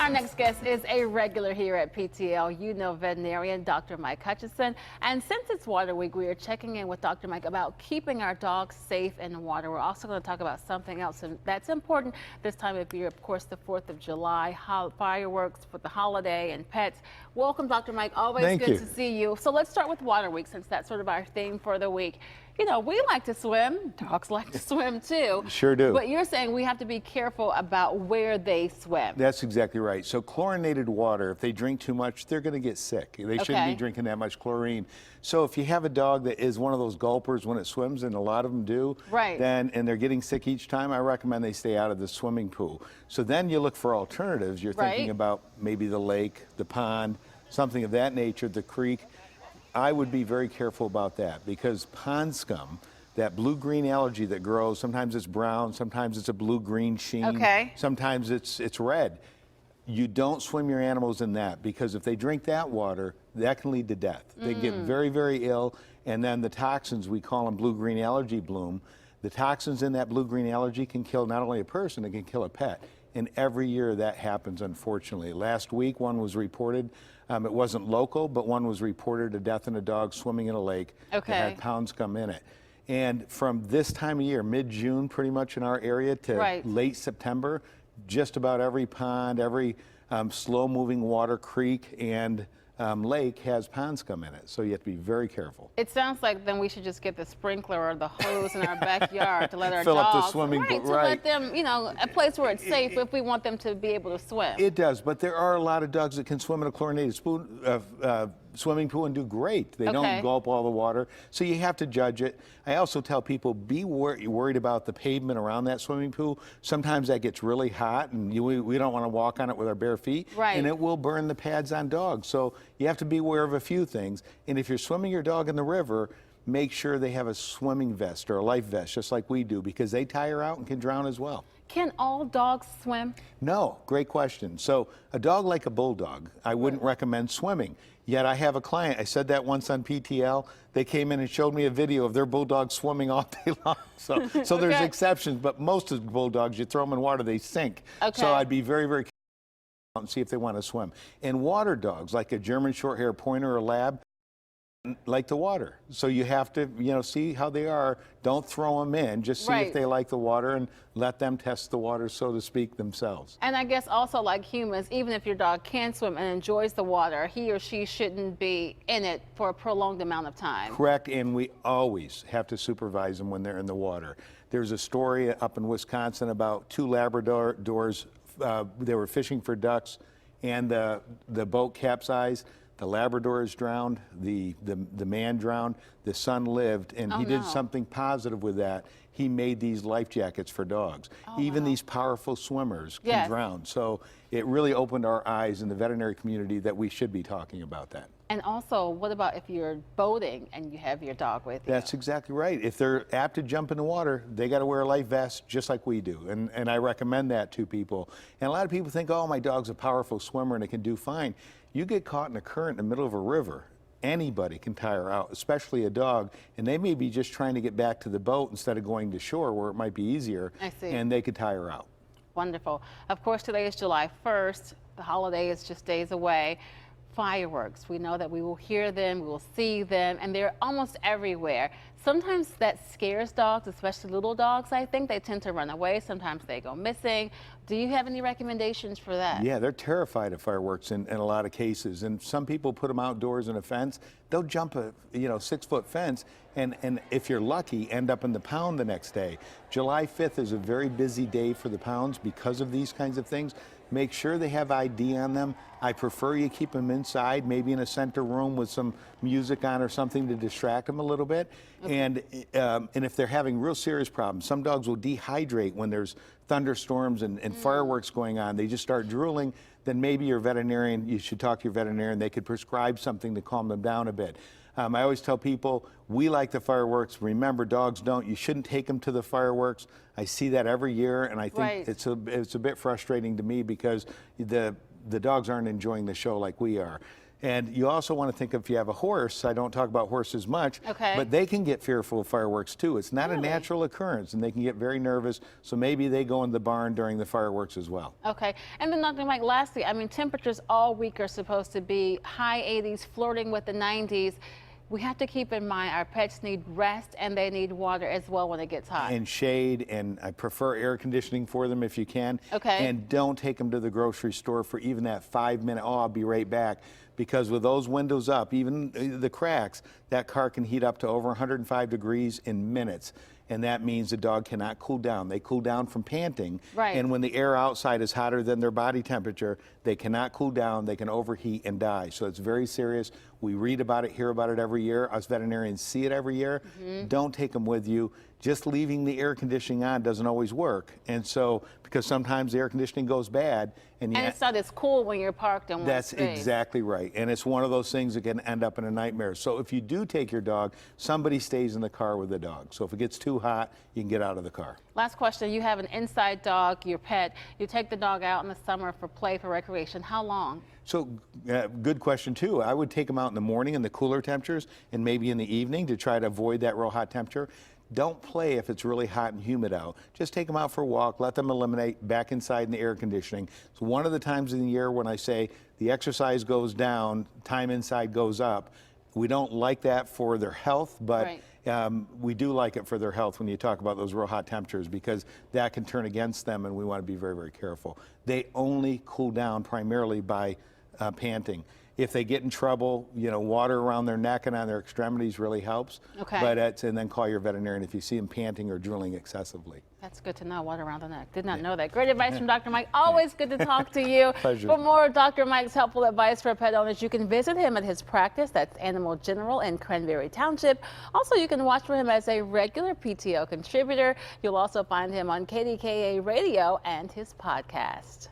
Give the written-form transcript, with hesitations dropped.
our next guest is a regular here at PTL. You know, veterinarian Dr. Mike Hutchison. And since it's Water Week, we are checking in with Dr. Mike about keeping our dogs safe in the water. We're also going to talk about something else that's important this time of year, of course, the 4th of July, fireworks for the holiday and pets. Welcome, Dr. Mike. Always good to see you. So let's start with Water Week, since that's sort of our theme for the week. You know, we like to swim. Dogs like to swim too. Sure do. But you're saying we have to be careful about where they swim. That's exactly right. So chlorinated water, if they drink too much, they're going to get sick. They shouldn't be drinking that much chlorine. So if you have a dog that is one of those gulpers when it swims, and a lot of them do, and they're getting sick each time, I recommend they stay out of the swimming pool. So then you look for alternatives. You're thinking about maybe the lake, the pond, something of that nature, the creek. I would be very careful about that, because pond scum, that blue-green algae that grows, sometimes it's brown, sometimes it's a blue-green sheen, sometimes it's red. You don't swim your animals in that, because if they drink that water, that can lead to death. They get very, very ill, and then the toxins, we call them blue-green algae bloom, the toxins in that blue-green algae can kill not only a person, it can kill a pet. And every year that happens, unfortunately. Last week, one was reported. It wasn't local, but one was reported a death in a dog swimming in a lake that had pound scum in it. And from this time of year, mid-June pretty much in our area to late September, just about every pond, every slow-moving water, creek, and lake has pond scum in it. So you have to be very careful. It sounds like then we should just get the sprinkler or the hose in our backyard to let our fill dogs up the swimming pool, to let them, you know, a place where it's safe if we want them to be able to swim. It does, but there are a lot of dogs that can swim in a chlorinated swimming pool and do great. They don't gulp all the water, so you have to judge it. I also tell people, be worried about the pavement around that swimming pool. Sometimes that gets really hot, and we don't want to walk on it with our bare feet, and it will burn the pads on dogs. So you have to be aware of a few things, and if you're swimming your dog in the river, make sure they have a swimming vest or a life vest, just like we do, because they tire out and can drown as well. Can all dogs swim? No, great question. So a dog like a bulldog, I wouldn't recommend swimming. Yet I have a client, I said that once on PTL, they came in and showed me a video of their bulldog swimming all day long. So there's exceptions, but most of the bulldogs, you throw them in water, they sink. So I'd be very, very careful and see if they want to swim. And water dogs, like a German Shorthair Pointer or Lab, like the water. So you have to, you know, see how they are. Don't throw them in. Just see if they like the water and let them test the water, so to speak, themselves. And I guess also, like humans, even if your dog can swim and enjoys the water, he or she shouldn't be in it for a prolonged amount of time. Correct, and we always have to supervise them when they're in the water. There's a story up in Wisconsin about 2 Labradors. They were fishing for ducks, and the boat capsized. The Labrador is drowned, the man drowned, the son lived, and he did something positive with that. He made these life jackets for dogs. Even these powerful swimmers can drown. So it really opened our eyes in the veterinary community that we should be talking about that. And also, what about if you're boating and you have your dog with you? That's exactly right. If they're apt to jump in the water, they got to wear a life vest just like we do. And I recommend that to people. And a lot of people think, oh, my dog's a powerful swimmer and it can do fine. You get caught in a current in the middle of a river, anybody can tire out, especially a dog, and they may be just trying to get back to the boat instead of going to shore where it might be easier, and they could tire out. Wonderful. Of course, today is July 1st. The holiday is just days away. Fireworks, we know that we will hear them, we will see them, and they're almost everywhere. Sometimes that scares dogs, especially little dogs, I think. They tend to run away. Sometimes they go missing. Do you have any recommendations for that? Yeah, they're terrified of fireworks in a lot of cases. And some people put them outdoors in a fence. They'll jump a 6-foot fence, and if you're lucky, end up in the pound the next day. July 5th is a very busy day for the pounds because of these kinds of things. Make sure they have ID on them. I prefer you keep them inside, maybe in a center room with some music on or something to distract them a little bit. And if they're having real serious problems, some dogs will dehydrate when there's thunderstorms and fireworks going on. They just start drooling. Then maybe your veterinarian, you should talk to your veterinarian. They could prescribe something to calm them down a bit. I always tell people, we like the fireworks. Remember, dogs don't. You shouldn't take them to the fireworks. I see that every year, and I think it's a bit frustrating to me because the dogs aren't enjoying the show like we are. And you also want to think if you have a horse, I don't talk about horses much, but they can get fearful of fireworks too. It's not a natural occurrence, and they can get very nervous, so maybe they go in the barn during the fireworks as well. Okay, and then Dr. Mike, lastly, I mean, temperatures all week are supposed to be high 80s, flirting with the 90s. We have to keep in mind our pets need rest and they need water as well when it gets hot. And shade, and I prefer air conditioning for them if you can. And don't take them to the grocery store for even that 5-minute, oh, I'll be right back. Because with those windows up, even the cracks, that car can heat up to over 105 degrees in minutes. And that means the dog cannot cool down. They cool down from panting. And when the air outside is hotter than their body temperature, they cannot cool down, they can overheat and die. So it's very serious. We read about it, hear about it every year. Us veterinarians see it every year. Don't take them with you. Just leaving the air conditioning on doesn't always work. And so, because sometimes the air conditioning goes bad. And it's not as cool when you're parked in one That's space. Exactly right. And it's one of those things that can end up in a nightmare. So if you do take your dog, somebody stays in the car with the dog. So if it gets too hot, you can get out of the car. Last question. You have an inside dog, your pet. You take the dog out in the summer for play, for recreation. How long? So good question too. I would take them out in the morning in the cooler temperatures and maybe in the evening to try to avoid that real hot temperature. Don't play if it's really hot and humid out. Just take them out for a walk, let them eliminate back inside in the air conditioning. It's one of the times in the year when I say the exercise goes down, time inside goes up. We don't like that for their health, but we do like it for their health when you talk about those real hot temperatures, because that can turn against them, and we want to be very, very careful. They only cool down primarily by panting. If they get in trouble, you know, water around their neck and on their extremities really helps. But and then call your veterinarian if you see them panting or drooling excessively. That's good to know, water around the neck. Did not know that. Great advice from Dr. Mike. Always good to talk to you. Pleasure. For more Dr. Mike's helpful advice for pet owners, you can visit him at his practice. That's Animal General in Cranberry Township. Also, you can watch for him as a regular PTO contributor. You'll also find him on KDKA Radio and his podcast.